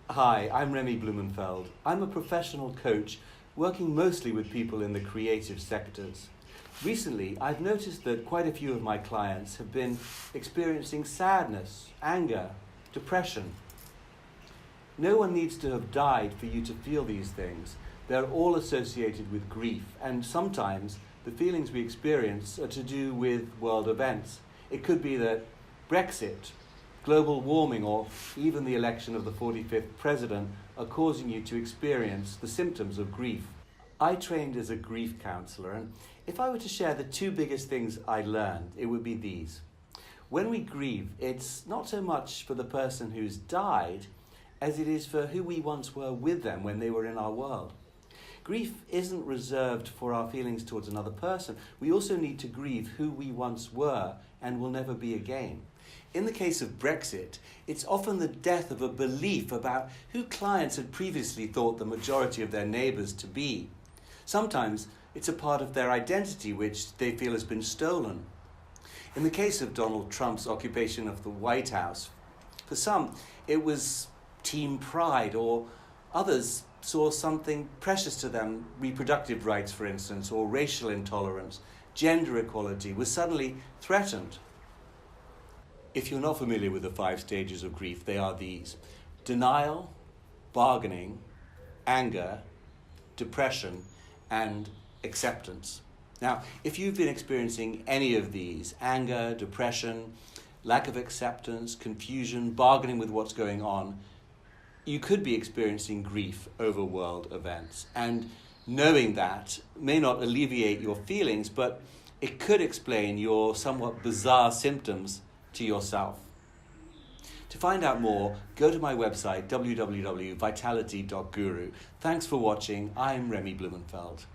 Hi, I'm Remy Blumenfeld. I'm a professional coach working mostly with people in the creative sectors. Recently, I've noticed that quite a few of my clients have been experiencing sadness, anger, depression. No one needs to have died for you to feel these things. They're all associated with grief, and sometimes the feelings we experience are to do with world events. It could be that Brexit, global warming, or even the election of the 45th president are causing you to experience the symptoms of grief. I trained as a grief counsellor, and if I were to share the two biggest things I learned, it would be these. When we grieve, it's not so much for the person who's died as it is for who we once were with them when they were in our world. Grief isn't reserved for our feelings towards another person. We also need to grieve who we once were and will never be again. In the case of Brexit, it's often the death of a belief about who clients had previously thought the majority of their neighbours to be. Sometimes it's a part of their identity which they feel has been stolen. In the case of Donald Trump's occupation of the White House, for some it was team pride, or others saw something precious to them, reproductive rights for instance, or racial intolerance, gender equality was suddenly threatened. If you're not familiar with the 5 stages of grief, they are these: denial, bargaining, anger, depression, and acceptance. Now, if you've been experiencing any of these, anger, depression, lack of acceptance, confusion, bargaining with what's going on, you could be experiencing grief over world events. And knowing that may not alleviate your feelings, but it could explain your somewhat bizarre symptoms to yourself. To find out more, go to my website www.vitality.guru. Thanks for watching. I'm Remy Blumenfeld.